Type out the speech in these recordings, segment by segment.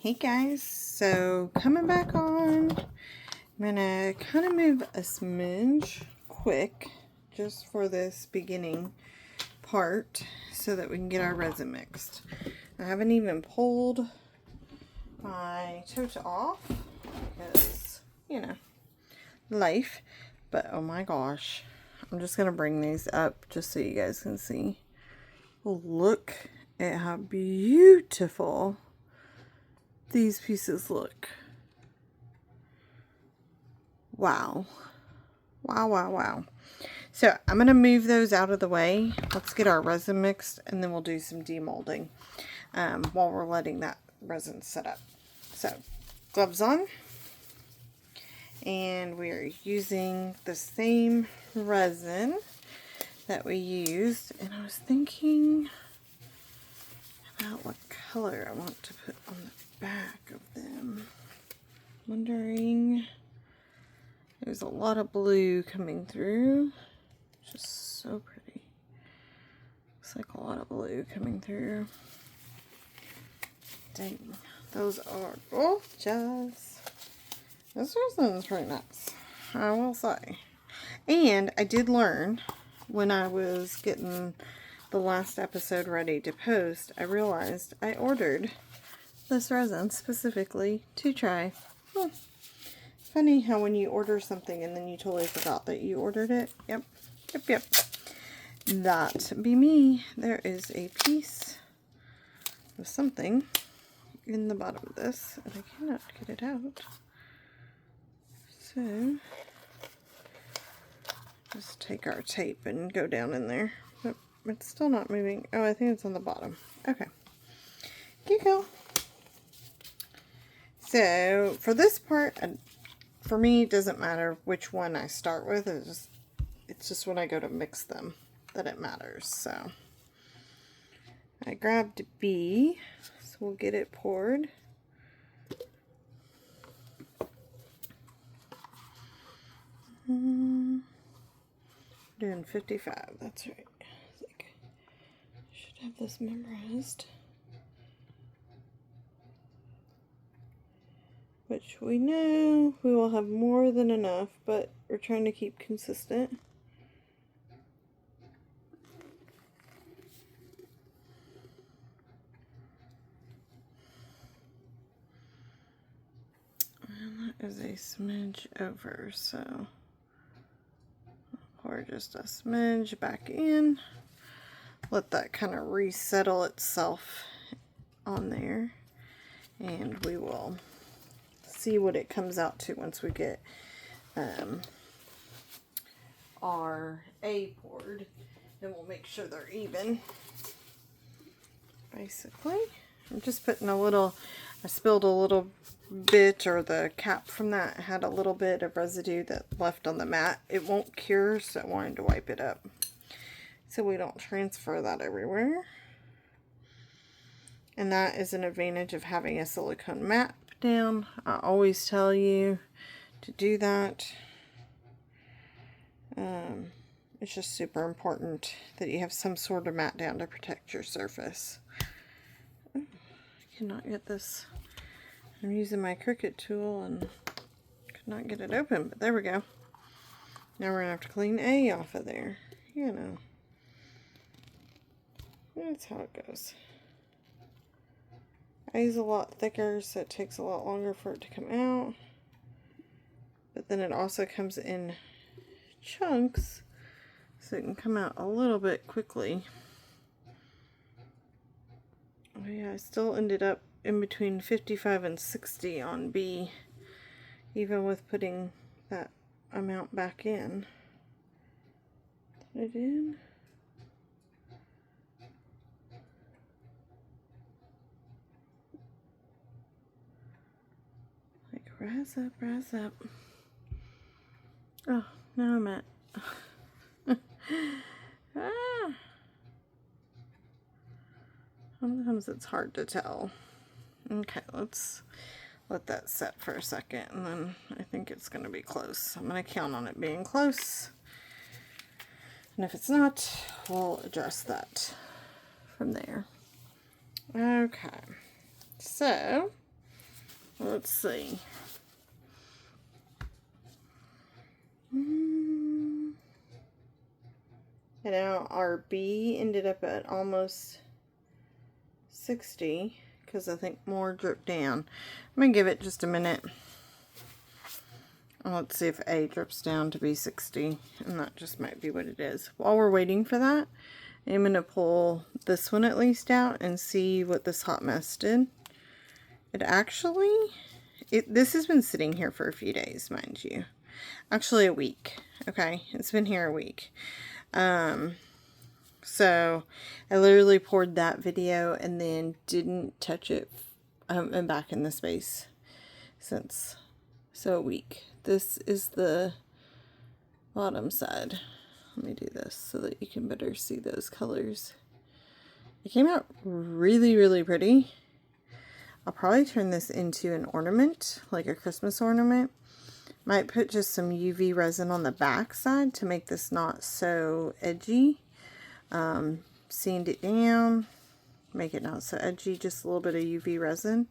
Hey guys, so coming back on, I'm gonna kind of move a smidge quick just for this beginning part so that we can get our resin mixed. I haven't even pulled my tote off because, you know, life, but oh my gosh, I'm just gonna bring these up just so you guys can see. Look at how beautiful these pieces look. Wow. Wow. So I'm going to move those out of the way. Let's get our resin mixed and then we'll do some demolding while we're letting that resin set up. So gloves on. And we're using the same resin that we used. And I was thinking about what color I want to put on the back of them. Wondering, there's a lot of blue coming through. Just so pretty. Looks like a lot of blue coming through. Dang, those are gorgeous. This resin is pretty nice, I will say. And I did learn when I was getting the last episode ready to post, I realized I ordered this resin specifically to try. Funny how when you order something and then you totally forgot that you ordered it. Yep. That be me. There is a piece of something in the bottom of this and I cannot get it out. So just take our tape and go down in there. But it's still not moving. Oh, I think it's on the bottom. Okay. Here you go. So for this part, for me, it doesn't matter which one I start with. It's just when I go to mix them that it matters. So I grabbed B, so we'll get it poured. Doing 55. That's right. I think I should have this memorized. Which we know we will have more than enough, but we're trying to keep consistent. And that is a smidge over, so I'll pour just a smidge back in. Let that kind of resettle itself on there, and we will see what it comes out to once we get our A poured, and we'll make sure they're even. Basically, I'm just putting a little, I spilled a little bit, or the cap from that had a little bit of residue that left on the mat. It won't cure, so I wanted to wipe it up so we don't transfer that everywhere. And that is an advantage of having a silicone mat down. I always tell you to do that. It's just super important that you have some sort of mat down to protect your surface. Ooh, I cannot get this. I'm using my Cricut tool and could not get it open, but there we go. Now we're gonna have to clean A off of there. You know, that's how it goes. A is a lot thicker, so it takes a lot longer for it to come out. But then it also comes in chunks, so it can come out a little bit quickly. Oh yeah, I still ended up in between 55 and 60 on B, even with putting that amount back in. Did I do? Rise up. Oh, now I'm at. Sometimes it's hard to tell. Okay, let's let that set for a second, and then I think it's going to be close. I'm going to count on it being close. And if it's not, we'll address that from there. Okay, so Let's see. You know, our B ended up at almost 60 because I think more dripped down. I'm going to give it just a minute. Let's see if A drips down to be 60, and that just might be what it is. While we're waiting for that, I'm going to pull this one at least out and see what this hot mess did. It actually, this has been sitting here for a few days, mind you. Actually a week, okay? It's been here a week. So I literally poured that video and then didn't touch it. I'm back in the space since, so a week. This is the bottom side. Let me do this so that you can better see those colors. It came out really, really pretty. I'll probably turn this into an ornament, like a Christmas ornament. Might put just some UV resin on the back side to make this not so edgy. Sand it down, make it not so edgy, just a little bit of UV resin.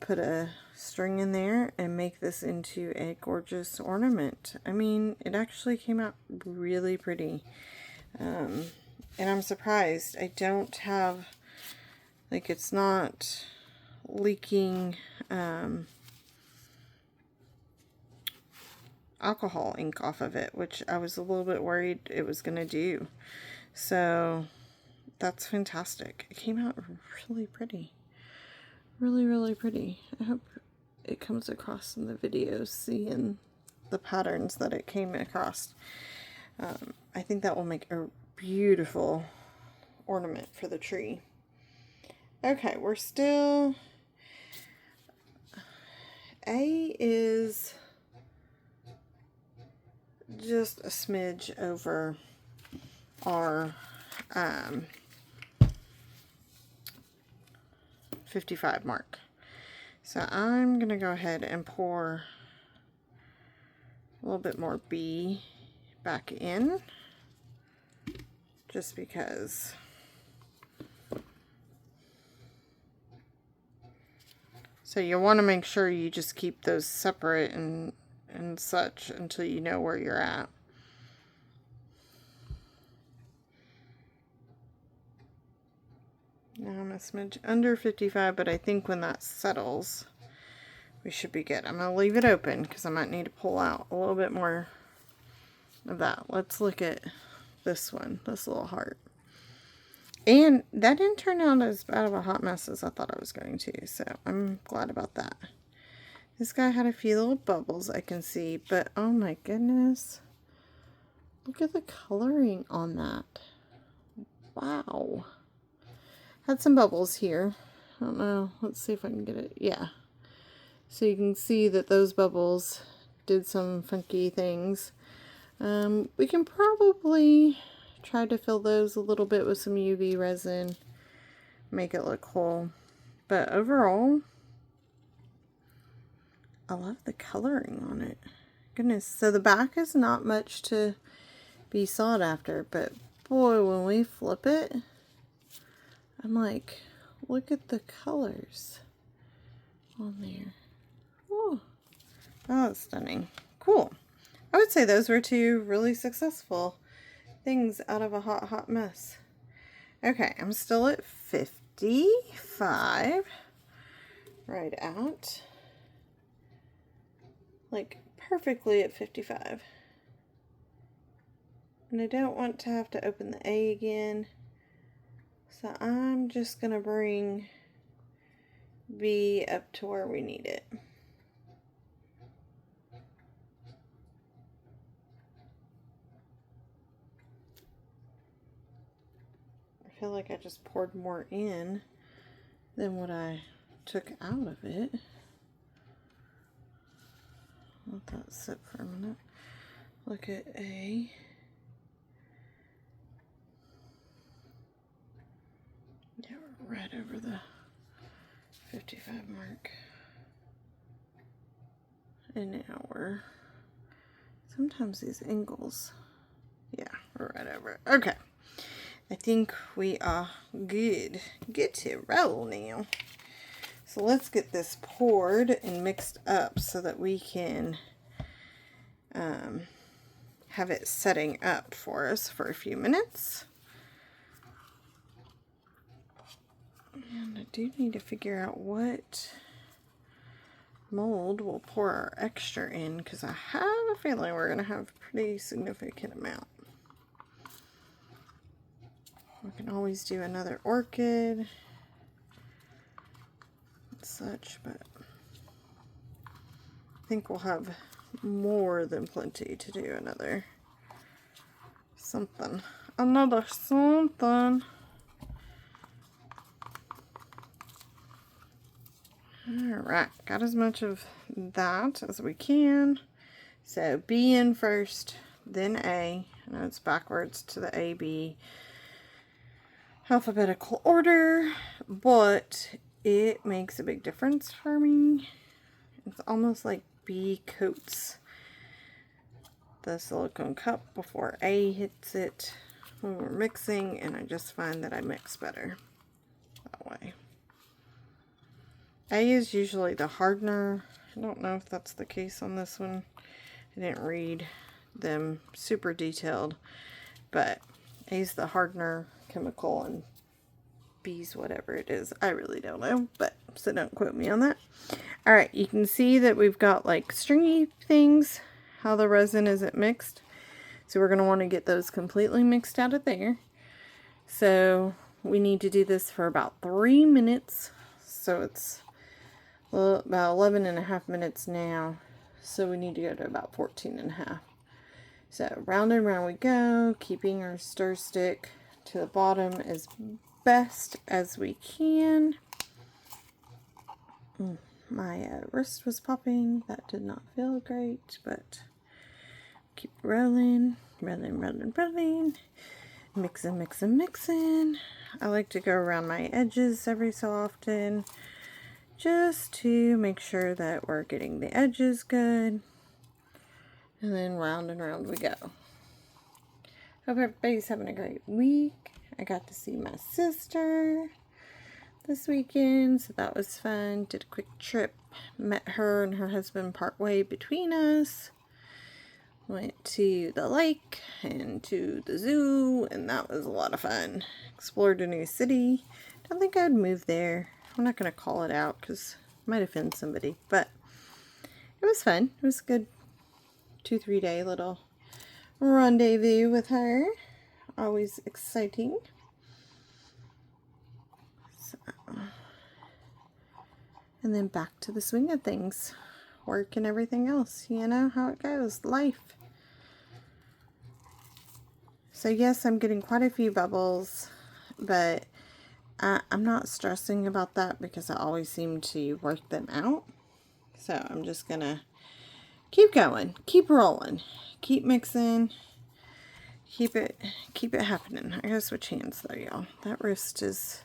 Put a string in there and make this into a gorgeous ornament. I mean, it actually came out really pretty. And I'm surprised. I don't have, like, it's not leaking alcohol ink off of it, which I was a little bit worried it was going to do. So that's fantastic. It came out really pretty. Really, really pretty. I hope it comes across in the video, seeing the patterns that it came across. I think that will make a beautiful ornament for the tree. Okay, we're still... A is just a smidge over our 55 mark. So I'm going to go ahead and pour a little bit more B back in, just because so you want to make sure you just keep those separate and such until you know where you're at. Now I'm a smidge under 55, but I think when that settles, we should be good. I'm going to leave it open because I might need to pull out a little bit more of that. Let's look at this one, this little heart. And that didn't turn out as bad of a hot mess as I thought I was going to, so I'm glad about that. This guy had a few little bubbles I can see, but oh my goodness. Look at the coloring on that. Wow. Had some bubbles here. I don't know. Let's see if I can get it. Yeah. So you can see that those bubbles did some funky things. We can probably try to fill those a little bit with some UV resin. Make it look whole. But overall, I love the coloring on it. Goodness. So the back is not much to be sought after. But boy, when we flip it, I'm like, look at the colors on there. Whoa. Oh, that's stunning. Cool. I would say those were two really successful things out of a hot, hot mess. Okay, I'm still at 55. Right out. Like, perfectly at 55. And I don't want to have to open the A again. So I'm just going to bring B up to where we need it. I feel like I just poured more in than what I took out of it. Let that sit for a minute. Look at A. Yeah, we're right over the 55 mark. And now we're, sometimes these angles, yeah, we're right over it. Okay, I think we are good. Good to roll now. So let's get this poured and mixed up so that we can have it setting up for us for a few minutes. And I do need to figure out what mold we'll pour our extra in, because I have a feeling we're going to have a pretty significant amount. We can always do another orchid and such, but I think we'll have more than plenty to do another something. Another something. Alright, got as much of that as we can. So B in first, then A. I know it's backwards to the AB alphabetical order, but it makes a big difference for me. It's almost like B coats the silicone cup before A hits it when we're mixing, and I just find that I mix better that way. A is usually the hardener. I don't know if that's the case on this one. I didn't read them super detailed, but A's the hardener chemical and B's whatever it is. I really don't know, but so don't quote me on that. Alright, you can see that we've got like stringy things, how the resin isn't mixed. So we're going to want to get those completely mixed out of there. So we need to do this for about 3 minutes. So it's about 11.5 minutes now. So we need to go to about 14.5. So round and round we go, keeping our stir stick to the bottom as best as we can. My wrist was popping. That did not feel great, but keep rolling, rolling, rolling, rolling. Mixing, mixing, mixing. I like to go around my edges every so often, just to make sure that we're getting the edges good. And then round and round we go. Hope everybody's having a great week. I got to see my sister this weekend, so that was fun. Did a quick trip. Met her and her husband partway between us. Went to the lake and to the zoo, and that was a lot of fun. Explored a new city. Don't think I'd move there. I'm not going to call it out because it might offend somebody, but it was fun. It was a good 2-3 day little rendezvous with her. Always exciting. So, and then back to the swing of things. Work and everything else. You know how it goes. Life. So yes, I'm getting quite a few bubbles, but I'm not stressing about that because I always seem to work them out. So I'm just gonna keep going, keep rolling, keep mixing, keep it happening. I gotta switch hands though, y'all. That wrist is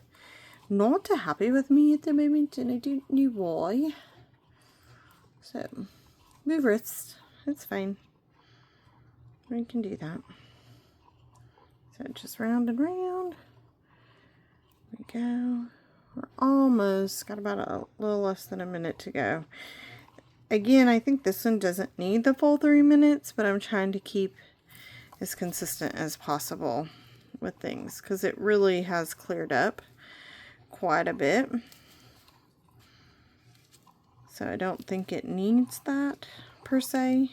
not happy with me at the moment, and I don't know why. So move wrist, it's fine. We can do that. So just round and round we go. We're almost got about a little less than a minute to go. Again, I think this one doesn't need the full 3 minutes, but I'm trying to keep as consistent as possible with things because it really has cleared up quite a bit. So I don't think it needs that per se,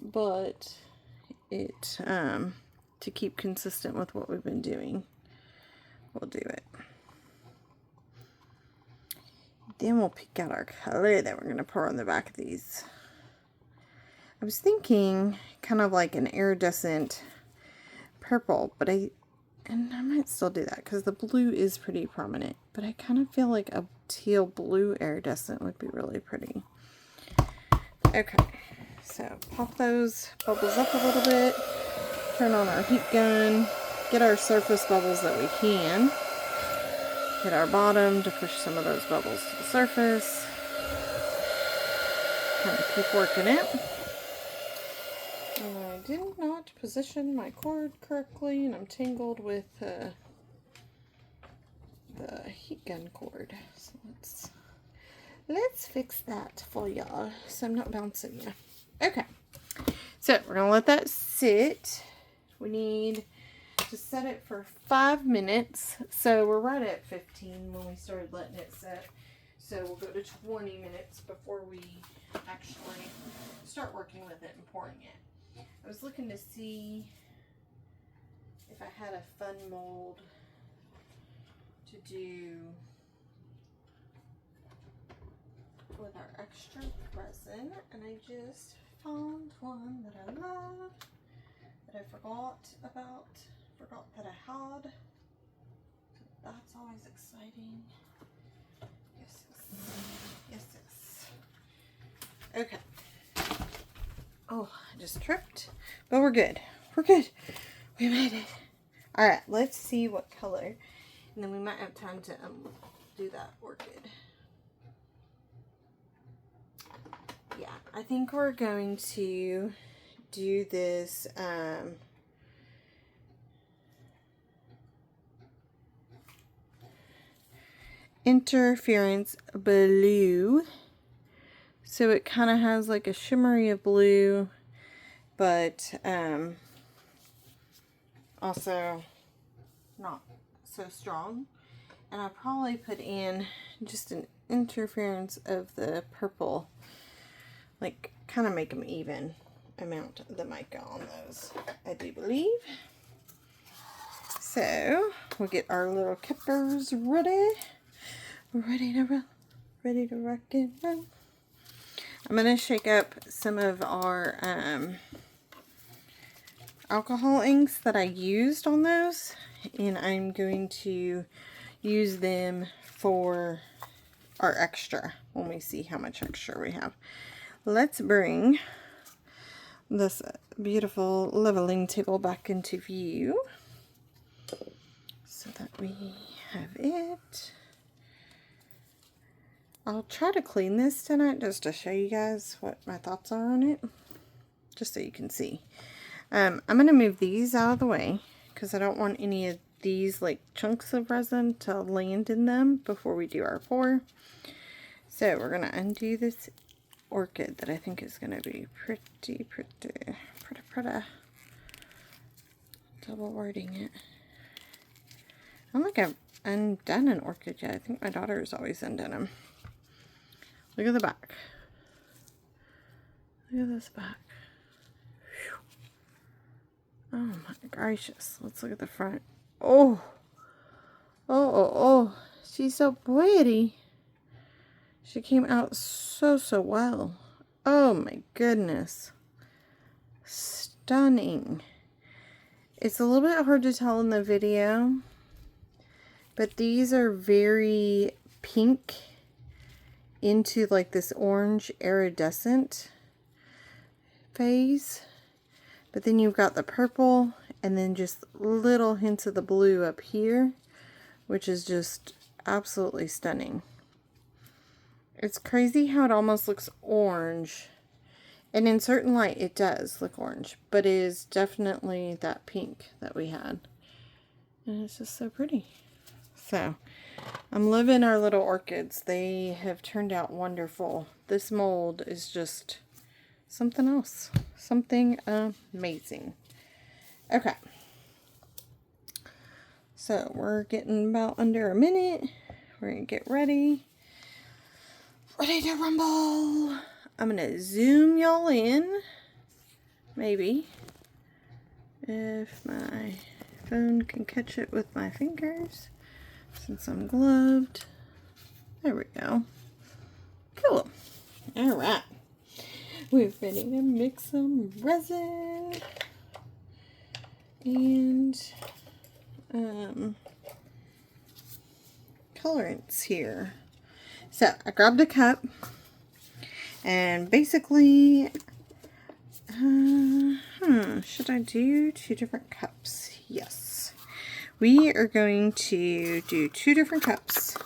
but it to keep consistent with what we've been doing, we'll do it. Then we'll pick out our color that we're going to pour on the back of these. I was thinking kind of like an iridescent purple, but I might still do that because the blue is pretty prominent, but I kind of feel like a teal blue iridescent would be really pretty. Okay, so pop those bubbles up a little bit, turn on our heat gun, get our surface bubbles that we can. Hit our bottom to push some of those bubbles to the surface. Kind of keep working it. And I did not position my cord correctly, and I'm tangled with the heat gun cord. So let's let's fix that for y'all so I'm not bouncing you. Okay, so we're gonna let that sit. We need to set it for 5 minutes. So we're right at 15 when we started letting it set. So we'll go to 20 minutes before we actually start working with it and pouring it. I was looking to see if I had a fun mold to do with our extra resin, and I just found one that I love that I forgot that I had. That's always exciting. Yes, yes, yes, yes. Okay. Oh, I just tripped, but we're good. We're good. We made it. All right, let's see what color, and then we might have time to do that orchid. Yeah, I think we're going to do this interference blue. So it kind of has like a shimmery of blue, but also not so strong. And I'll probably put in just an interference of the purple, like kind of make them even amount of the mica on those, I do believe. So we'll get our little kippers ready to rock and roll. I'm going to shake up some of our alcohol inks that I used on those, and I'm going to use them for our extra when we see how much extra we have. Let's bring this beautiful leveling table back into view so that we have it. I'll try to clean this tonight just to show you guys what my thoughts are on it, just so you can see. I'm going to move these out of the way because I don't want any of these like chunks of resin to land in them before we do our pour. So we're going to undo this orchid that I think is going to be pretty. Double wording it. I don't think I've undone an orchid yet. I think my daughter's always undone them. Look at the back. Look at this back. Whew. Oh my gracious. Let's look at the front. Oh. Oh. She's so pretty. She came out so well. Oh my goodness. Stunning. It's a little bit hard to tell in the video, but these are very pink into like this orange iridescent phase. But then you've got the purple and then just little hints of the blue up here, which is just absolutely stunning. It's crazy how it almost looks orange. And in certain light it does look orange, but it is definitely that pink that we had. And it's just so pretty. So, I'm loving our little orchids. They have turned out wonderful. This mold is just something else. Something amazing. Okay. So, we're getting about under a minute. We're going to get ready. Ready to rumble. I'm going to zoom y'all in. Maybe. If my phone can catch it with my fingers. Since I'm gloved. There we go. Cool. Alright. We're ready to mix some resin. And colorants here. So I grabbed a cup. And basically, should I do 2 different cups? Yes. We are going to do 2 different cups.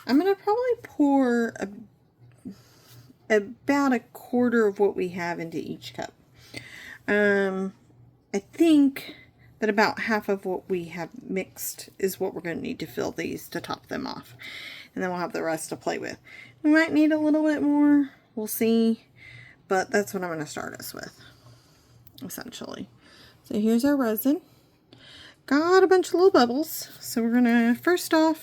I'm going to probably pour about 1/4 of what we have into each cup. I think that about half of what we have mixed is what we're going to need to fill these to top them off. And then we'll have the rest to play with. We might need a little bit more. We'll see. But that's what I'm going to start us with, essentially. So here's our resin. Got a bunch of little bubbles. So we're going to, first point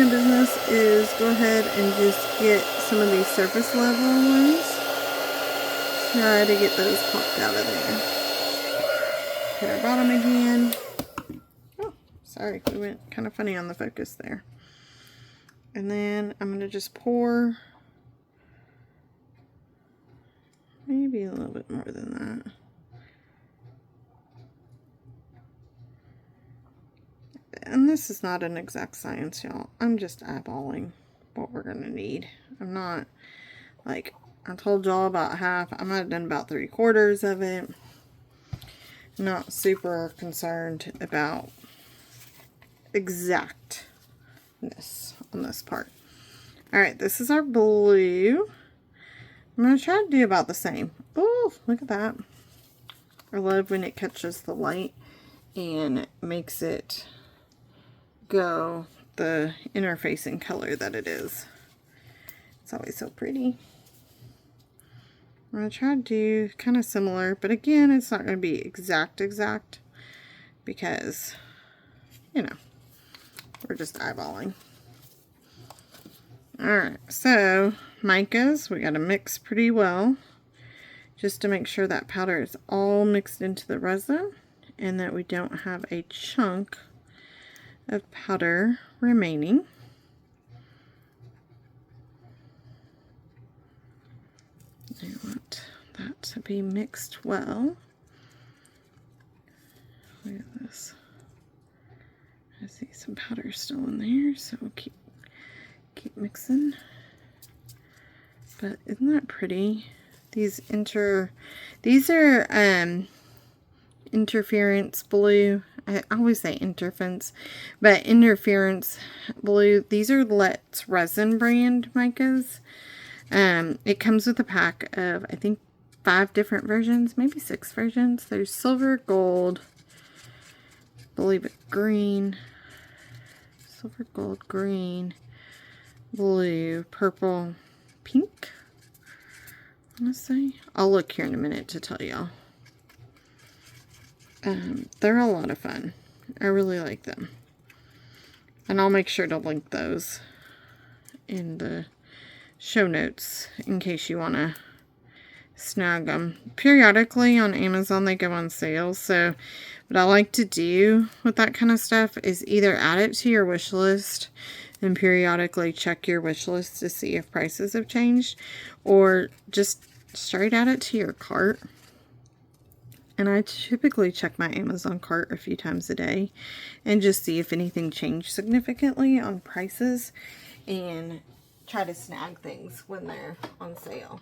of business is go ahead and just get some of these surface level ones. Try to get those popped out of there. Hit our bottom again. Oh, sorry, we went kind of funny on the focus there. And then I'm going to just pour maybe a little bit more than that. And this is not an exact science, y'all. I'm just eyeballing what we're going to need. I'm not, like, I told y'all about half. I might have done about 3/4 of it. Not super concerned about exactness on this part. Alright, this is our blue. I'm going to try to do about the same. Oh, look at that. I love when it catches the light and makes it go the interfacing color that it is. It's always so pretty. I'm going to try to do kind of similar, but again, it's not going to be exact because, you know, we're just eyeballing. Alright, so micas, we got to mix pretty well just to make sure that powder is all mixed into the resin and that we don't have a chunk of powder remaining. I want that to be mixed well. Look at this. I see some powder still in there, so we'll keep mixing. But isn't that pretty? These are interference blue. I always say interference, but interference blue. These are Let's Resin brand micas. It comes with a pack of, I think, 5 different versions, maybe 6 versions. There's silver, gold, I believe it green, silver, gold, green, blue, purple, pink, I want to say. I'll look here in a minute to tell y'all. They're a lot of fun. I really like them. And I'll make sure to link those in the show notes in case you want to snag them. Periodically on Amazon they go on sale, so what I like to do with that kind of stuff is either add it to your wish list and periodically check your wish list to see if prices have changed, or just straight add it to your cart. And I typically check my Amazon cart a few times a day and just see if anything changed significantly on prices and try to snag things when they're on sale.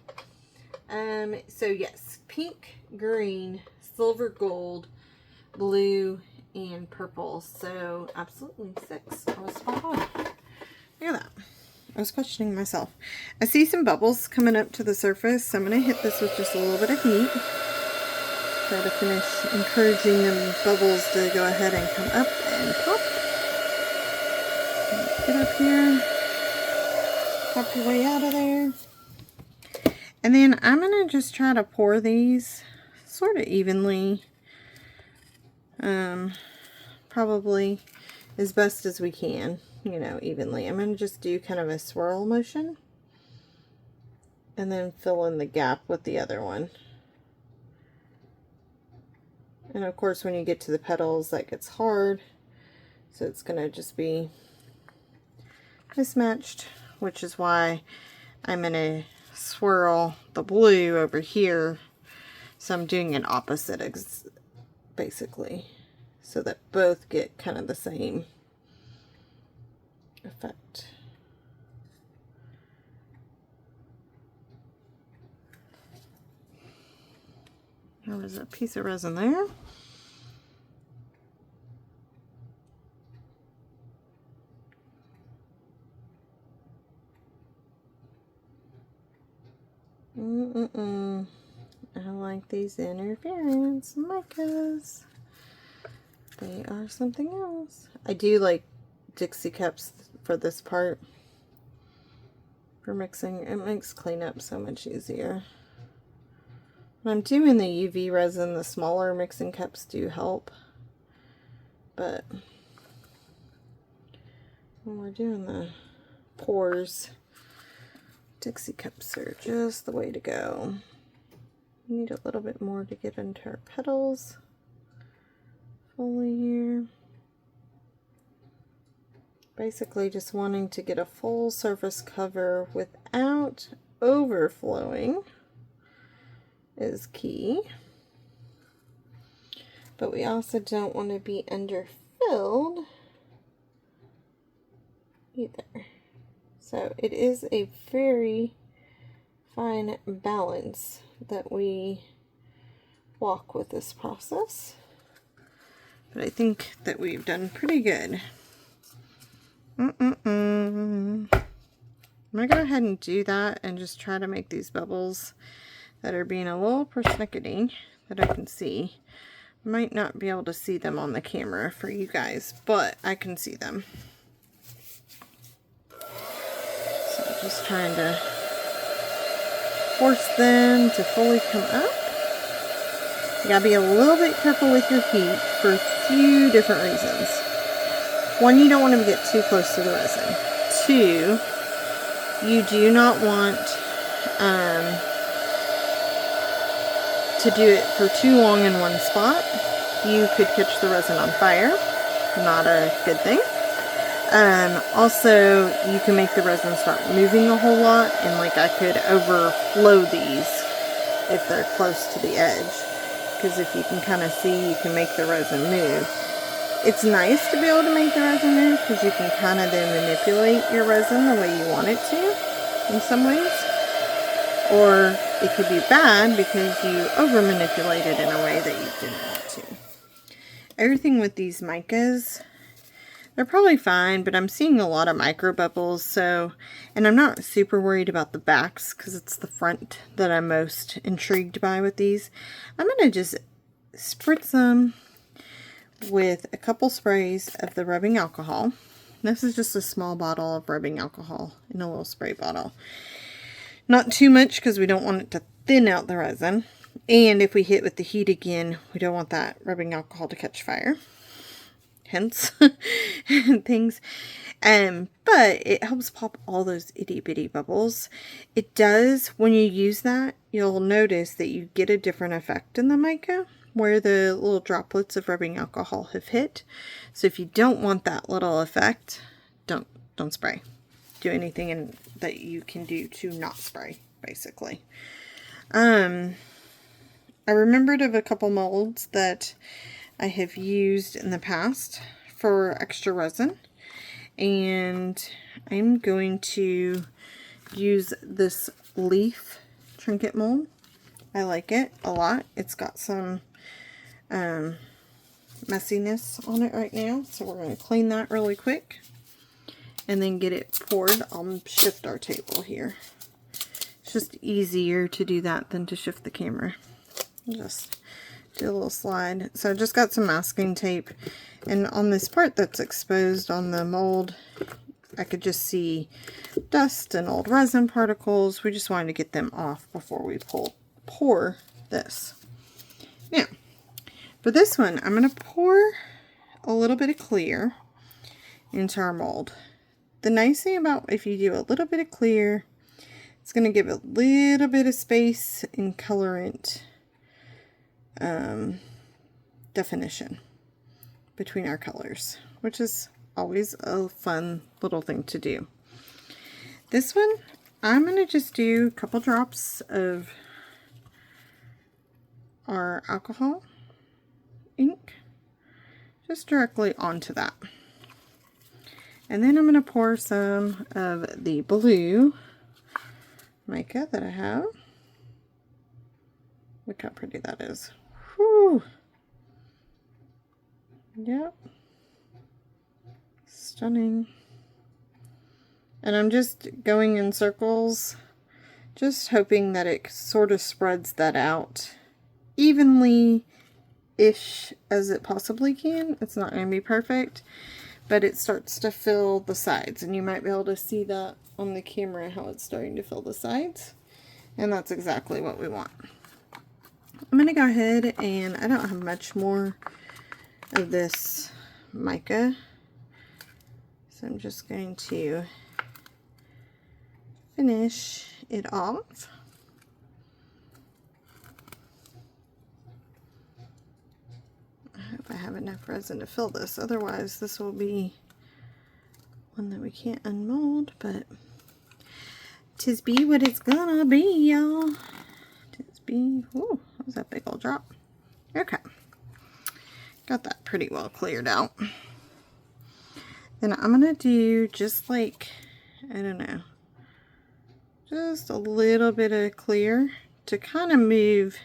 So yes, pink, green, silver, gold, blue, and purple. So absolutely 6. I was spot on. Look at that. I was questioning myself. I see some bubbles coming up to the surface, so I'm going to hit this with just a little bit of heat. Try to finish encouraging them bubbles to go ahead and come up and pop. Get up here. Pop your way out of there. And then I'm going to just try to pour these sort of evenly. Probably as best as we can, you know, evenly. I'm going to just do kind of a swirl motion. And then fill in the gap with the other one. And of course, when you get to the petals, that gets hard. So it's going to just be mismatched, which is why I'm going to swirl the blue over here. So I'm doing an opposite, basically, so that both get kind of the same effect. There was a piece of resin there. I like these interference micas. They are something else. I do like Dixie cups for this part. for mixing. It makes cleanup so much easier. When I'm doing the UV resin, the smaller mixing cups do help. But when we're doing the pours, Dixie cups are just the way to go. We need a little bit more to get into our petals fully here. Basically just wanting to get a full surface cover without overflowing is key. But we also don't want to be underfilled either. So it is a very fine balance that we walk with this process. But I think that we've done pretty good. I'm going to go ahead and do that and just try to make these bubbles that are being a little persnickety that I can see. Might not be able to see them on the camera for you guys, but I can see them. So I'm just trying to force them to fully come up. You gotta be a little bit careful with your heat for a few different reasons. One, you don't want to get too close to the resin. Two, you do not want to do it for too long in one spot. You could catch the resin on fire. Not a good thing. Also, you can make the resin start moving a whole lot, and like I could overflow these if they're close to the edge. Because if you can kind of see, you can make the resin move. It's nice to be able to make the resin move because you can kind of then manipulate your resin the way you want it to in some ways. Or it could be bad because you over manipulate it in a way that you didn't want to. Everything with these micas, they're probably fine, but I'm seeing a lot of micro bubbles, so, and I'm not super worried about the backs because it's the front that I'm most intrigued by with these. I'm going to just spritz them with a couple sprays of the rubbing alcohol. This is just a small bottle of rubbing alcohol in a little spray bottle. Not too much because we don't want it to thin out the resin. And if we hit with the heat again, we don't want that rubbing alcohol to catch fire. Hence, things. But it helps pop all those itty bitty bubbles. It does, when you use that, you'll notice that you get a different effect in the mica where the little droplets of rubbing alcohol have hit. So if you don't want that little effect, don't spray. Do anything that you can do to not spray, basically. I remembered of a couple molds that I have used in the past for extra resin, and I'm going to use this leaf trinket mold. I like it a lot. It's got some messiness on it right now, so we're going to clean that really quick and then get it poured. I'll shift our table here. It's just easier to do that than to shift the camera. Just do a little slide. So I just got some masking tape, and on this part that's exposed on the mold, I could just see dust and old resin particles. We just wanted to get them off before we pour this. Now, for this one, I'm going to pour a little bit of clear into our mold. The nice thing about if you do a little bit of clear, it's going to give a little bit of space and colorant definition between our colors, which is always a fun little thing to do. This one, I'm going to just do a couple drops of our alcohol ink just directly onto that. And then I'm going to pour some of the blue mica that I have. Look how pretty that is. Whew. Yep. Stunning. And I'm just going in circles, just hoping that it sort of spreads that out evenly-ish as it possibly can. It's not going to be perfect, but it starts to fill the sides, and you might be able to see that on the camera how it's starting to fill the sides. And that's exactly what we want. I'm going to go ahead, and I don't have much more of this mica, so I'm just going to finish it off. I hope I have enough resin to fill this, otherwise this will be one that we can't unmold, but 'tis be what it's gonna be, y'all. 'Tis be. Ooh, that was a big old drop. Okay, got that pretty well cleared out. Then I'm gonna do just like, I don't know, just a little bit of clear to kind of move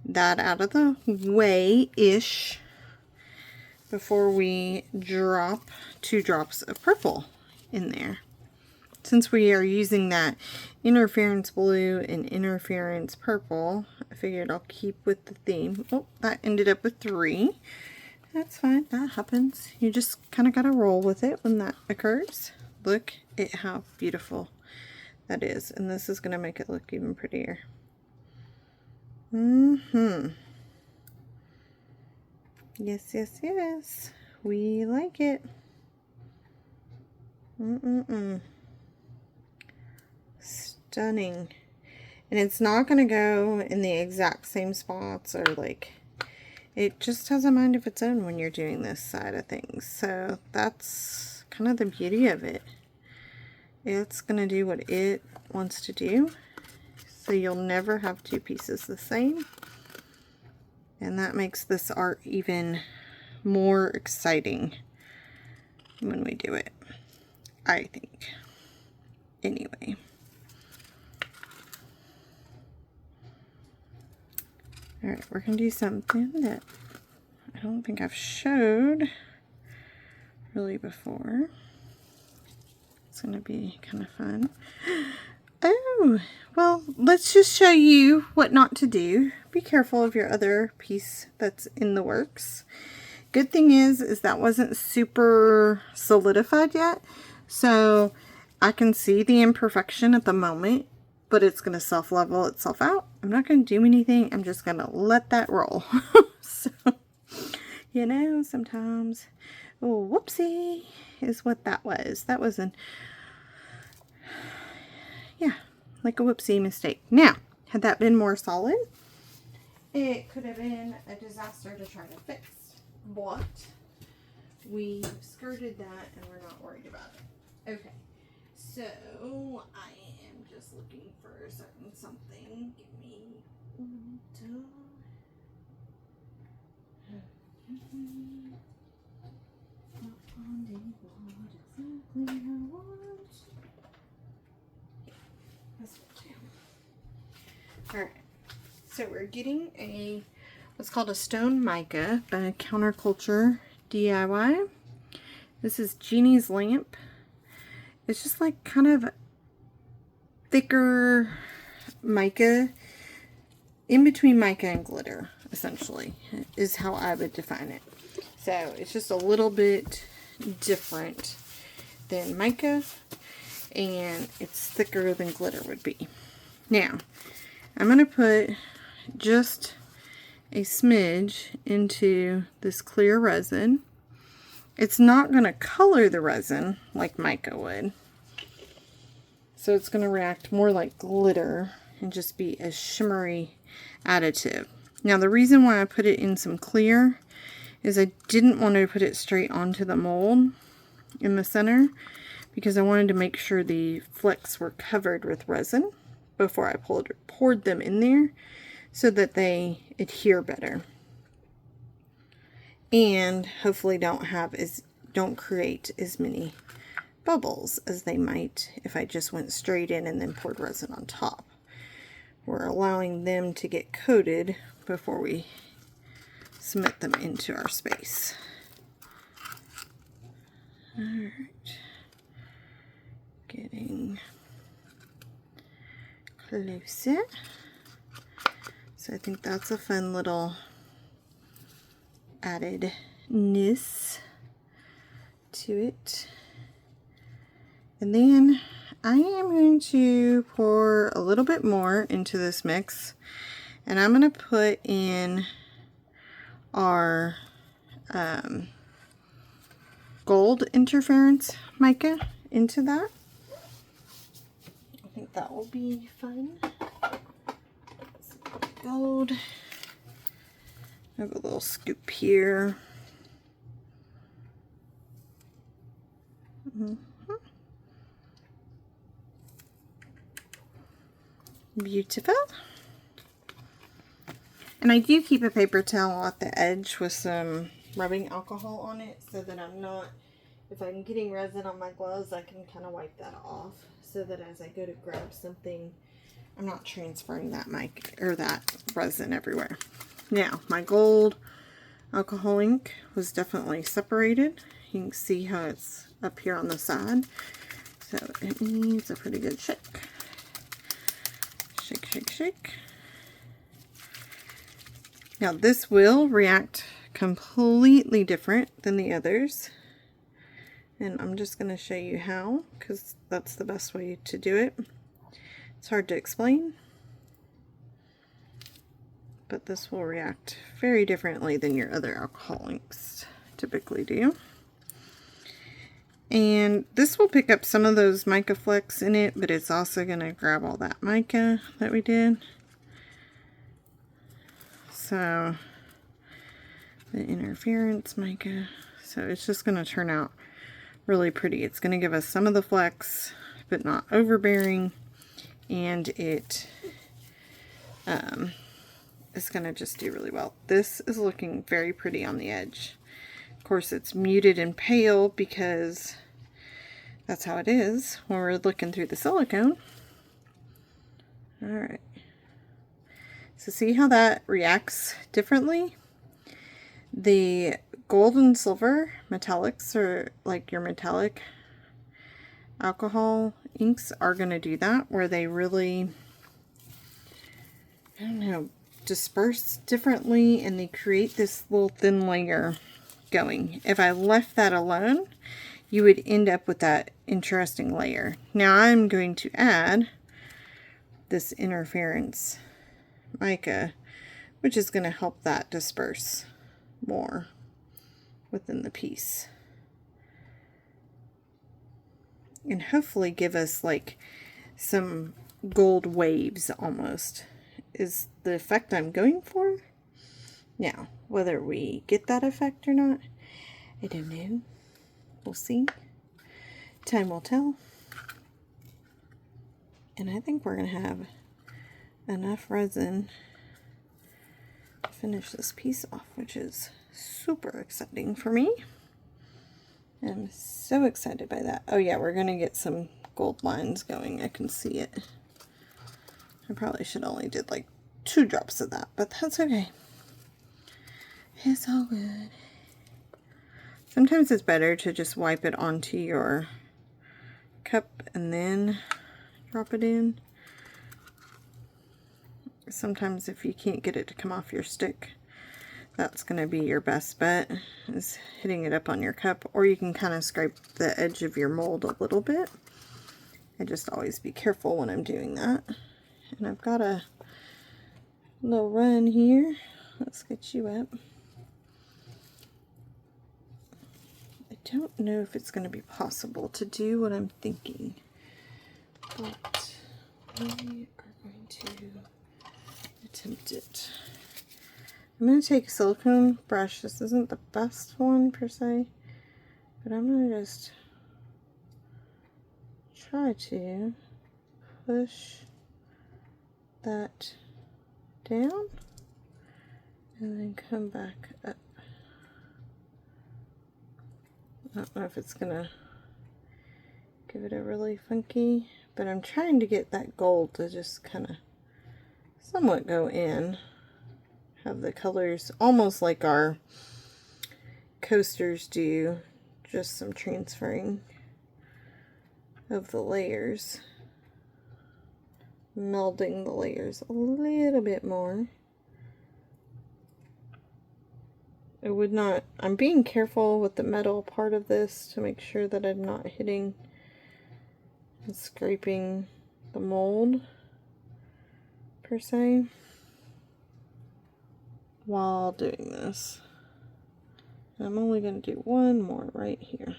that out of the way-ish before we drop 2 drops of purple in there. Since we are using that interference blue and interference purple, I figured I'll keep with the theme. Oh, that ended up with 3. That's fine, that happens. You just kind of got to roll with it when that occurs. Look at how beautiful that is, and this is going to make it look even prettier. Yes, yes, yes. We like it. Stunning. And it's not going to go in the exact same spots, or like, it just has a mind of its own when you're doing this side of things. So that's kind of the beauty of it. It's going to do what it wants to do. So you'll never have 2 pieces the same. And that makes this art even more exciting when we do it, I think. Anyway. Alright, we're going to do something that I don't think I've showed really before. It's going to be kind of fun. Oh, well, let's just show you what not to do. Be careful of your other piece that's in the works. Good thing is that wasn't super solidified yet, so I can see the imperfection at the moment, but it's going to self-level itself out. I'm not going to do anything. I'm just going to let that roll. So, you know, sometimes, oh, whoopsie is what that was. That was an, yeah, like a whoopsie mistake. Now, had that been more solid, it could have been a disaster to try to fix, but we skirted that and we're not worried about it. Okay, so I am just looking for a certain something. Give me Alright, so we're getting a what's called a stone mica by Counterculture DIY. This is Jeannie's lamp. It's just like kind of thicker mica, in between mica and glitter, essentially, is how I would define it. So it's just a little bit different than mica, and it's thicker than glitter would be. Now, I'm going to put just a smidge into this clear resin. It's not going to color the resin like mica would. So it's going to react more like glitter and just be a shimmery additive. Now the reason why I put it in some clear is I didn't want to put it straight onto the mold in the center, because I wanted to make sure the flecks were covered with resin before I poured them in there, so that they adhere better and hopefully don't create as many bubbles as they might if I just went straight in and then poured resin on top. We're allowing them to get coated before we submit them into our space. Alright, getting closer. So I think that's a fun little addedness to it. And then I am going to pour a little bit more into this mix, and I'm going to put in our gold interference mica into that. I think that will be fun. Gold. I have a little scoop here. Beautiful. And I do keep a paper towel at the edge with some rubbing alcohol on it so that I'm not, if I'm getting resin on my gloves, I can kind of wipe that off so that as I go to grab something, I'm not transferring that mic or that resin everywhere. Now, my gold alcohol ink was definitely separated. You can see how it's up here on the side. So it needs a pretty good shake. Shake, shake, shake. Now this will react completely different than the others. And I'm just going to show you how, because that's the best way to do it. It's hard to explain, but this will react very differently than your other alcohol inks typically do. And this will pick up some of those mica flecks in it, but it's also going to grab all that mica that we did. So the interference mica, so it's just going to turn out really pretty. It's going to give us some of the flecks, but not overbearing, and it is going to just do really well. This is looking very pretty on the edge. Of course, it's muted and pale because that's how it is when we're looking through the silicone. All right. So see how that reacts differently? The gold and silver metallics, or like your metallic alcohol inks, are going to do that, where they really, I don't know, disperse differently and they create this little thin layer going. If I left that alone, you would end up with that interesting layer. Now I'm going to add this interference mica, which is going to help that disperse more within the piece, and hopefully give us like some gold waves almost is the effect I'm going for. Now, whether we get that effect or not, I don't know. We'll see. Time will tell. And I think we're going to have enough resin to finish this piece off, which is super exciting for me. I'm so excited by that. Oh yeah, we're going to get some gold lines going. I can see it. I probably should only did like 2 drops of that, but that's okay. It's all good. Sometimes it's better to just wipe it onto your cup and then drop it in. Sometimes if you can't get it to come off your stick, that's going to be your best bet, is hitting it up on your cup, or you can kind of scrape the edge of your mold a little bit. I just always be careful when I'm doing that. And I've got a little run here. Let's get you up. I don't know if it's going to be possible to do what I'm thinking, but we are going to attempt it. I'm going to take a silicone brush. This isn't the best one per se, but I'm going to just try to push that down and then come back up. I don't know if it's going to give it a really funky, but I'm trying to get that gold to just kind of somewhat go in. Have the colors almost like our coasters do, just some transferring of the layers, melding the layers a little bit more. It would not, I'm being careful with the metal part of this to make sure that I'm not hitting and scraping the mold per se while doing this. And I'm only going to do one more right here,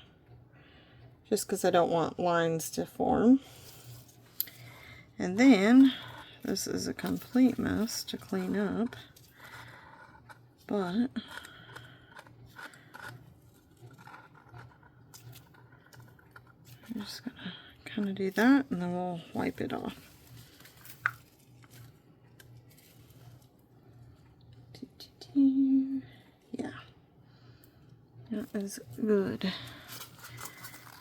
just because I don't want lines to form. And then, this is a complete mess to clean up, but I'm just going to kind of do that, and then we'll wipe it off. Yeah, that is good.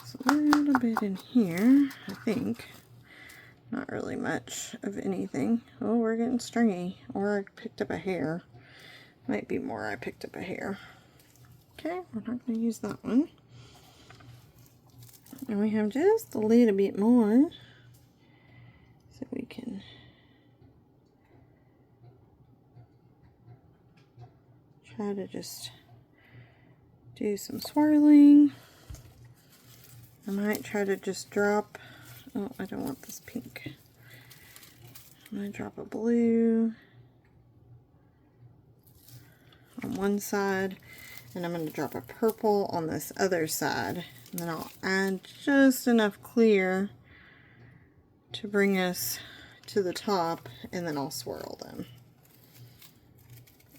There's a little bit in here, I think. Not really much of anything. Oh, we're getting stringy. Or I picked up a hair. Might be more I picked up a hair. Okay, we're not going to use that one. And we have just a little bit more. So we can try to just do some swirling. I might try to just drop, oh, I don't want this pink. I'm going to drop a blue on one side, and I'm going to drop a purple on this other side. And then I'll add just enough clear to bring us to the top, and then I'll swirl them,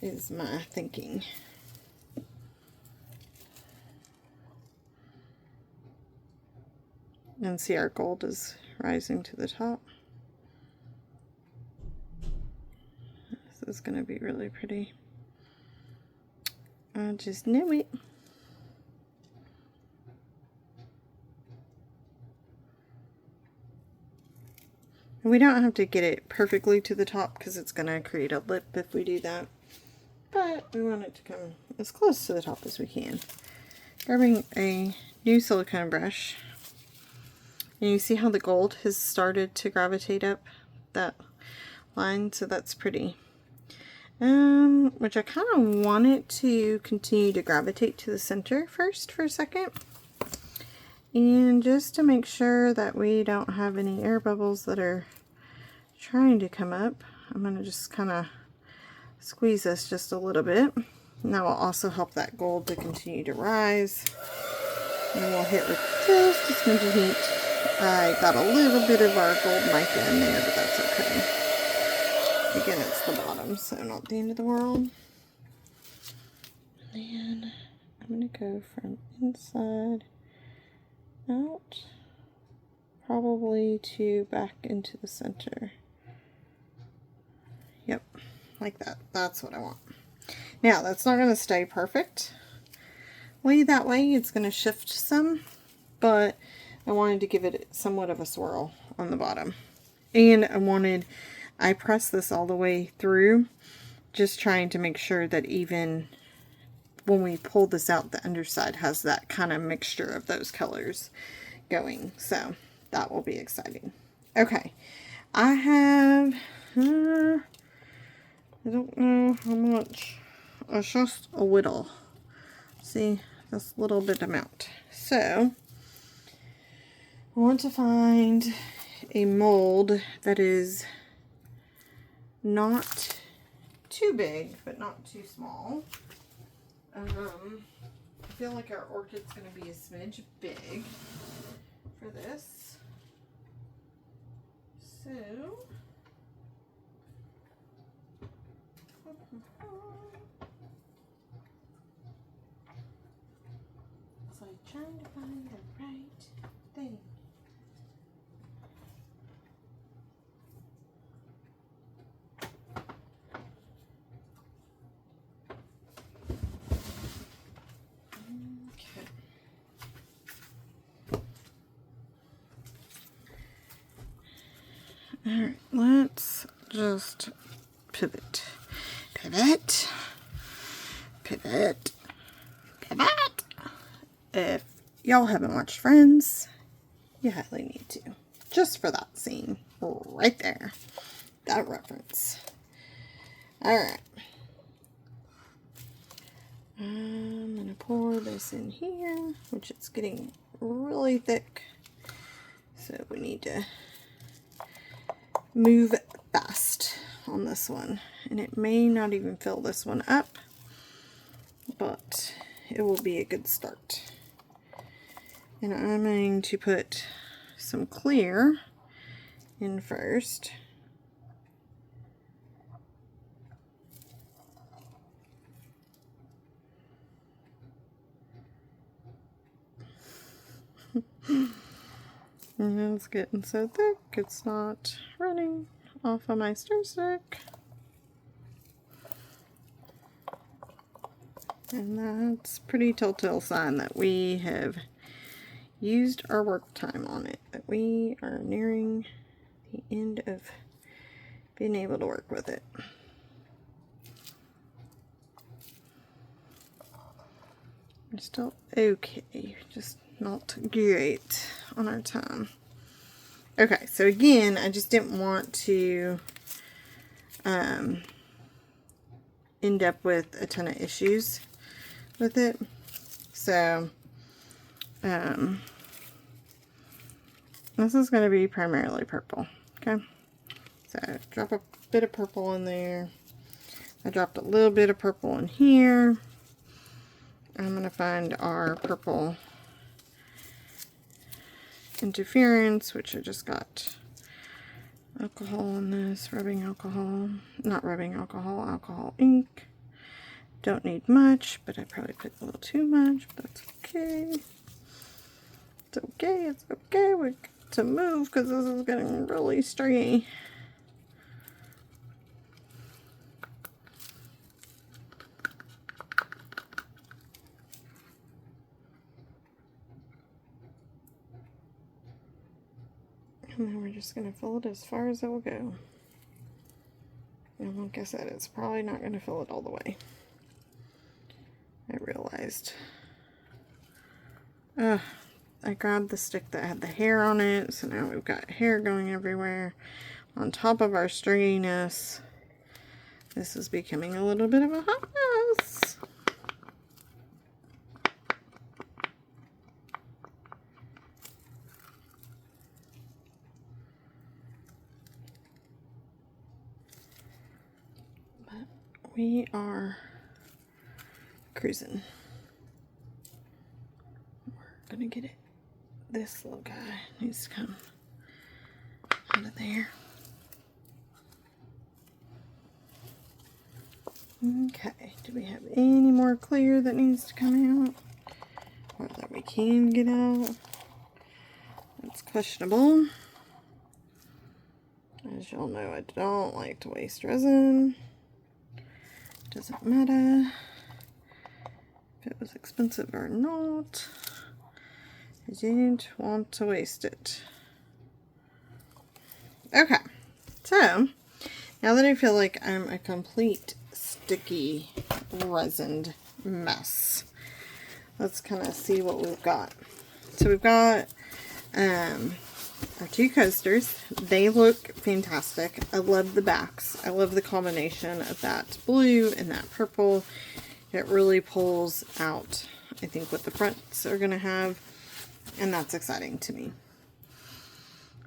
is my thinking. And see, our gold is rising to the top. This is going to be really pretty. I just knew it. We don't have to get it perfectly to the top because it's going to create a lip if we do that. But we want it to come as close to the top as we can. Grabbing a new silicone brush. And you see how the gold has started to gravitate up that line, so that's pretty. Which I kind of want it to continue to gravitate to the center first for a second. And just to make sure that we don't have any air bubbles that are trying to come up, I'm going to just kind of squeeze this just a little bit. And that will also help that gold to continue to rise. And we'll hit with just a smidge of heat. I got a little bit of our gold mica in there, but that's okay. Again, it's the bottom, so not the end of the world. And then I'm going to go from inside out, probably to back into the center. Yep, like that. That's what I want. Now, that's not going to stay perfect. That way, it's going to shift some, but I wanted to give it somewhat of a swirl on the bottom. And I pressed this all the way through, just trying to make sure that even when we pull this out, the underside has that kind of mixture of those colors going. So that will be exciting. Okay, I have, I don't know how much, it's just a whittle. See, this little bit amount. So I want to find a mold that is not too big, but not too small. I feel like our orchid's going to be a smidge big for this. So, I'm trying to find the right thing. Alright, let's just pivot. Pivot. Pivot. Pivot. If y'all haven't watched Friends, you highly need to. Just for that scene. Right there. That reference. Alright. I'm going to pour this in here, which is getting really thick. So So we need to move fast on this one. And it may not even fill this one up, but it will be a good start. And I'm going to put some clear in first. And it's getting so thick, it's not running off of my stir stick. And that's a pretty telltale sign that we have used our work time on it, that we are nearing the end of being able to work with it. We're still okay, just not great on our time. Okay, so again, I just didn't want to end up with a ton of issues with it. So this is going to be primarily purple. Okay, so drop a bit of purple in there. I dropped a little bit of purple in here. I'm going to find our purple interference, which I just got alcohol in this, rubbing alcohol, not rubbing alcohol, alcohol ink. Don't need much, but I probably put a little too much, but that's okay. It's okay, it's okay. We got to move because this is getting really stringy. And then we're just going to fill it as far as it will go. And like I said, it's probably not going to fill it all the way. I realized. I grabbed the stick that had the hair on it, so now we've got hair going everywhere. On top of our stringiness, this is becoming a little bit of a hot mess. We are cruising. We're gonna get it. This little guy needs to come out of there. Okay, do we have any more clear that needs to come out? Or that we can get out? That's questionable. As y'all know, I don't like to waste resin. Doesn't matter if it was expensive or not. I didn't want to waste it. Okay, so now that I feel like I'm a complete sticky resined mess, let's kind of see what we've got. So we've got our two coasters. They look fantastic. I love the backs. I love the combination of that blue and that purple. It really pulls out, I think, what the fronts are going to have, and that's exciting to me.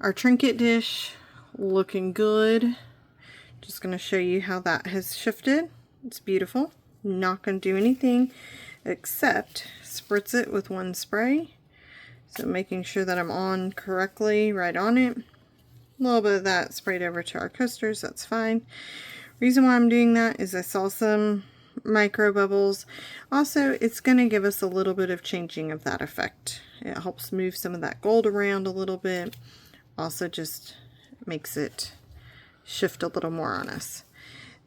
Our trinket dish, looking good. Just going to show you how that has shifted. It's beautiful. Not going to do anything except spritz it with one spray. So making sure that I'm on correctly, right on it. A little bit of that sprayed over to our coasters, that's fine. Reason why I'm doing that is I saw some micro bubbles. Also, it's going to give us a little bit of changing of that effect. It helps move some of that gold around a little bit. Also just makes it shift a little more on us.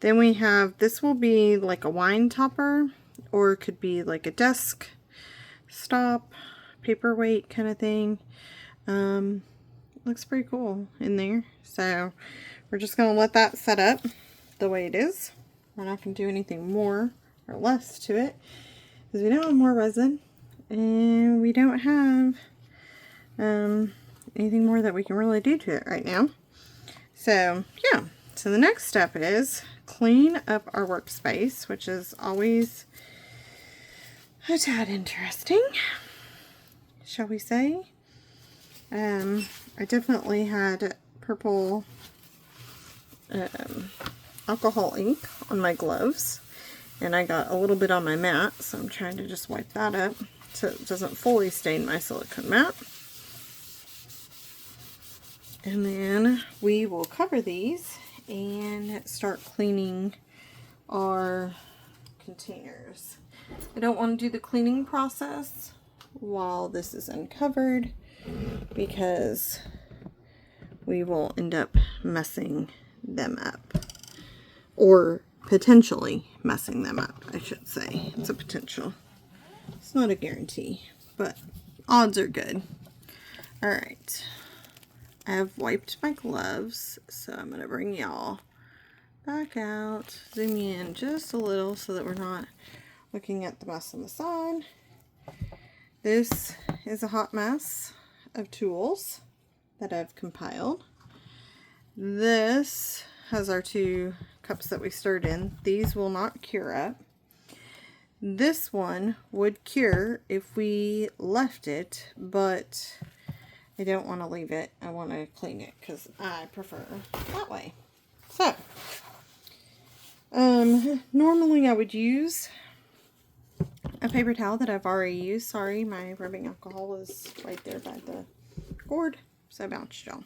Then we have, this will be like a wine topper, or it could be like a desk stop, paperweight kind of thing. Looks pretty cool in there. So we're just going to let that set up the way it is. We're not going to do anything more or less to it because we don't have more resin and we don't have anything more that we can really do to it right now. So yeah, so the next step is clean up our workspace, which is always a tad interesting, shall we say. I definitely had purple alcohol ink on my gloves, and I got a little bit on my mat, so I'm trying to just wipe that up so it doesn't fully stain my silicone mat. And then we will cover these and start cleaning our containers. I don't want to do the cleaning process while this is uncovered because we will end up messing them up, or potentially messing them up, I should say. It's a potential. It's not a guarantee, but odds are good. All right. I have wiped my gloves, so I'm going to bring y'all back out, zoom in just a little so that we're not looking at the mess on the side. This is a hot mess of tools that I've compiled. This has our 2 cups that we stirred in. These will not cure up. This one would cure if we left it, but I don't want to leave it. I want to clean it because I prefer that way. So, normally I would use a paper towel that I've already used. Sorry, my rubbing alcohol is right there by the cord, so I bounced y'all.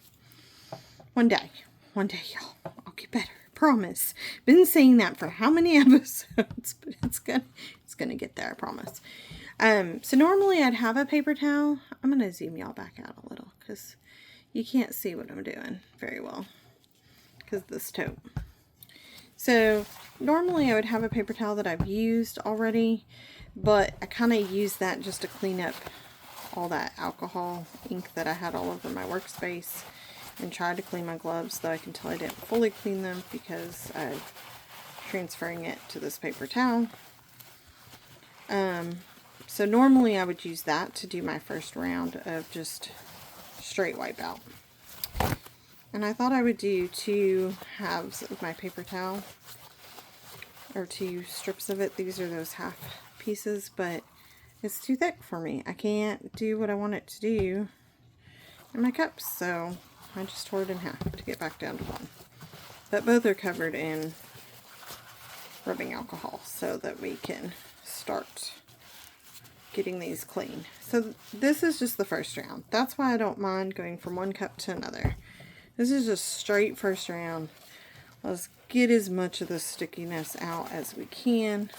One day, y'all, I'll get better. Promise. Been saying that for how many episodes, but it's gonna get there, I promise. So normally I'd have a paper towel. I'm gonna zoom y'all back out a little because you can't see what I'm doing very well because of this taupe. So normally I would have a paper towel that I've used already, but I kind of use that just to clean up all that alcohol ink that I had all over my workspace, and try to clean my gloves, though I can tell I didn't fully clean them because I'm transferring it to this paper towel. So normally I would use that to do my first round of just straight wipe out. And I thought I would do 2 halves of my paper towel, or 2 strips of it. These are those half pieces, but it's too thick for me. I can't do what I want it to do in my cups, so I just tore it in half to get back down to 1. But both are covered in rubbing alcohol so that we can start getting these clean. So this is just the first round. That's why I don't mind going from one cup to another. This is just straight first round. Let's get as much of the stickiness out as we can,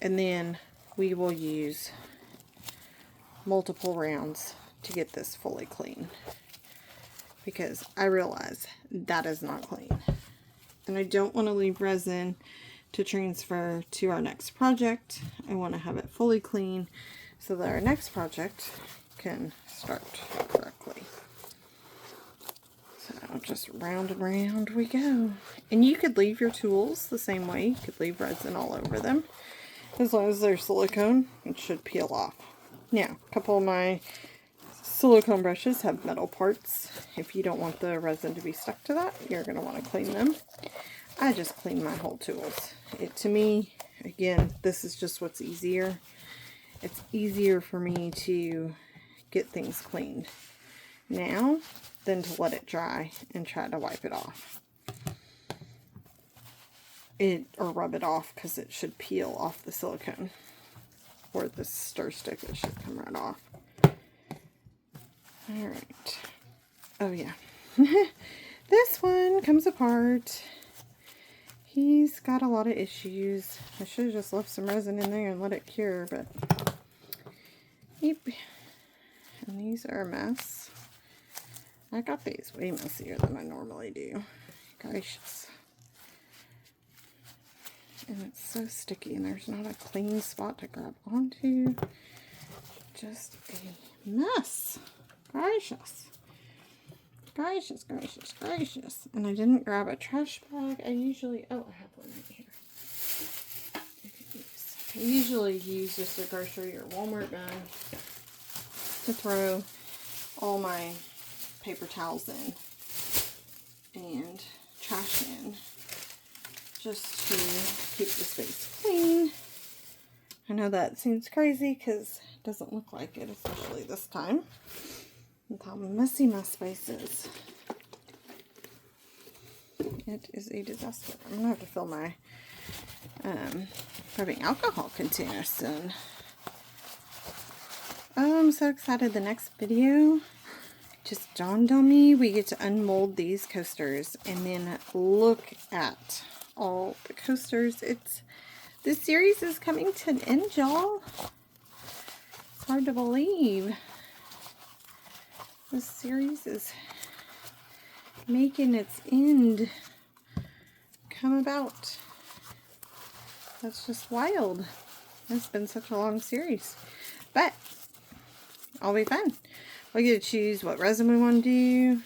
and then we will use multiple rounds to get this fully clean, because I realize that is not clean, and I don't want to leave resin to transfer to our next project. I want to have it fully clean so that our next project can start correctly. So just round and round we go. And you could leave your tools the same way. You could leave resin all over them. As long as they're silicone, it should peel off. Now, a couple of my silicone brushes have metal parts. If you don't want the resin to be stuck to that, you're going to want to clean them. I just clean my whole tools. To me, again, this is just what's easier. It's easier for me to get things cleaned now than to let it dry and try to wipe it off. Or rub it off, because it should peel off the silicone. Or the stir stick, it should come right off. Alright. Oh yeah. This one comes apart. He's got a lot of issues. I should have just left some resin in there and let it cure, but yep. And these are a mess. I got these way messier than I normally do. Gracious. And it's so sticky, and there's not a clean spot to grab onto. Just a mess. Gracious. Gracious, gracious, gracious. And I didn't grab a trash bag. I usually, oh, I have one right here. I usually use just a grocery or Walmart bag to throw all my paper towels in and trash in, just to keep the space clean. I know that seems crazy because it doesn't look like it, especially this time. Look how messy my space is. It is a disaster. I'm going to have to fill my rubbing alcohol container soon. Oh, I'm so excited. The next video just dawned on me. We get to unmold these coasters and then look at all the coasters. This series is coming to an end, y'all. It's hard to believe. This series is making its end come about. That's just wild. It's been such a long series. But it'll be fun. We get to choose what resin we want to do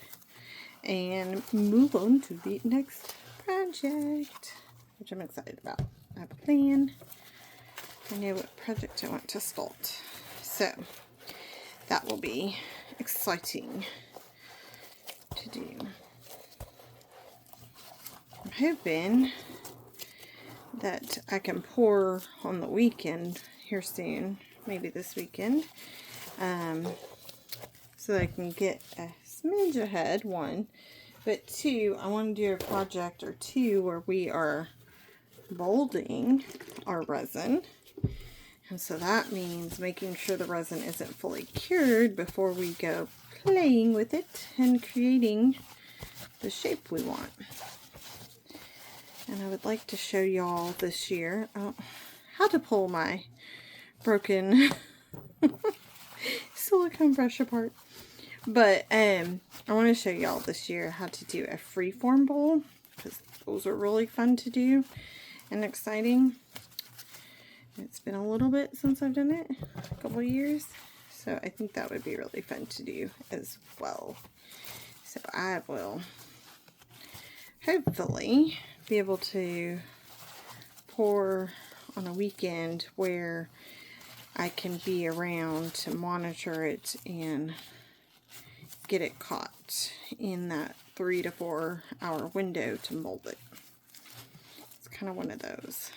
and move on to the next project, which I'm excited about. I have a plan. I know what project I want to start. So that will be exciting to do. I'm hoping that I can pour on the weekend here soon, maybe this weekend, so that I can get a smidge ahead, one, but two, I want to do a project or two where we are molding our resin. And so that means making sure the resin isn't fully cured before we go playing with it and creating the shape we want. And I would like to show y'all this year how to pull my broken silicone brush apart. But I want to show y'all this year how to do a freeform bowl, because those are really fun to do and exciting. It's been a little bit since I've done it, a couple of years, so I think that would be really fun to do as well. So I will hopefully be able to pour on a weekend where I can be around to monitor it and get it caught in that 3 to 4 hour window to mold it. It's kind of one of those.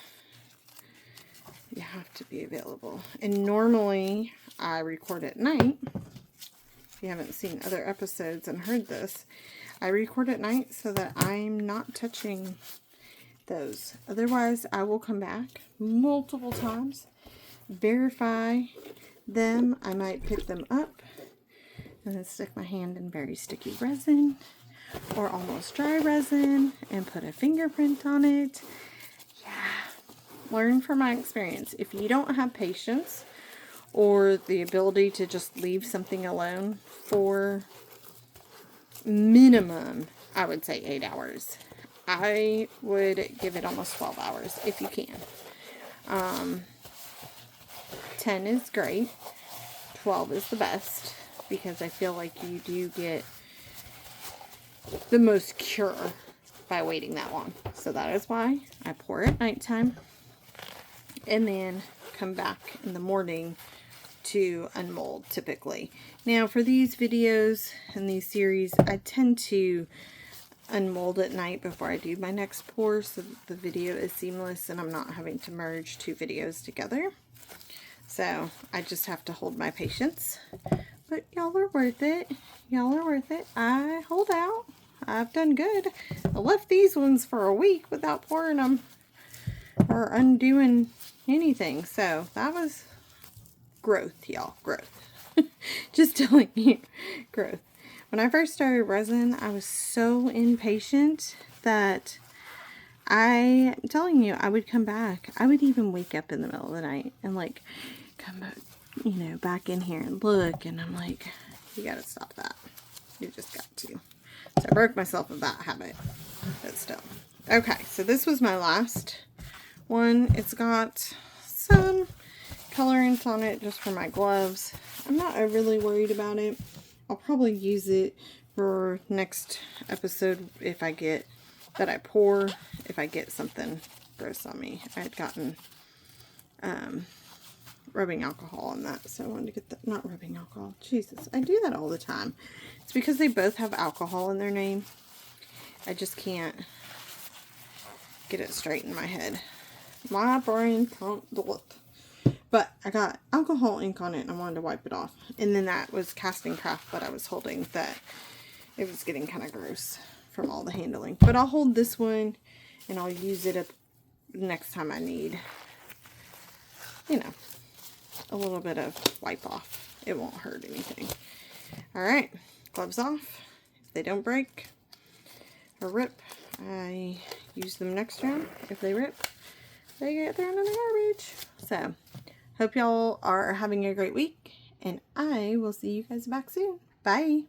You have to be available. And normally I record at night. If you haven't seen other episodes and heard this, I record at night so that I'm not touching those. Otherwise, I will come back multiple times, verify them. I might pick them up and then stick my hand in very sticky resin or almost dry resin and put a fingerprint on it. Learn from my experience. If you don't have patience or the ability to just leave something alone for minimum, I would say 8 hours. I would give it almost 12 hours if you can. 10 is great. 12 is the best because I feel like you do get the most cure by waiting that long. So that is why I pour at nighttime and then come back in the morning to unmold typically. Now for these videos and these series, I tend to unmold at night before I do my next pour so that the video is seamless and I'm not having to merge two videos together. So I just have to hold my patience. But y'all are worth it. Y'all are worth it. I hold out. I've done good. I left these ones for a week without pouring them or undoing anything. So that was growth, y'all. Growth. Just telling you, growth. When I first started resin, I was so impatient that I'm telling you, I would come back. I would even wake up in the middle of the night and like come back, you know, back in here and look, and I'm like, you gotta stop that. You just got to. So I broke myself of that habit, but still. Okay, so this was my last one. It's got some colorants on it just for my gloves. I'm not overly worried about it. I'll probably use it for next episode if I get that I pour, if I get something gross on me. I had gotten rubbing alcohol on that, so I wanted to get that. Not rubbing alcohol, Jesus, I do that all the time. It's because they both have alcohol in their name. I just can't get it straight in my head. My brain can't do it. But I got alcohol ink on it and I wanted to wipe it off. And then that was casting craft that I was holding that it was getting kind of gross from all the handling. But I'll hold this one and I'll use it up next time I need, you know, a little bit of wipe off. It won't hurt anything. Alright, gloves off. If they don't break or rip, I use them next round. If they rip, they get thrown in the garbage. So, hope y'all are having a great week, and I will see you guys back soon. Bye!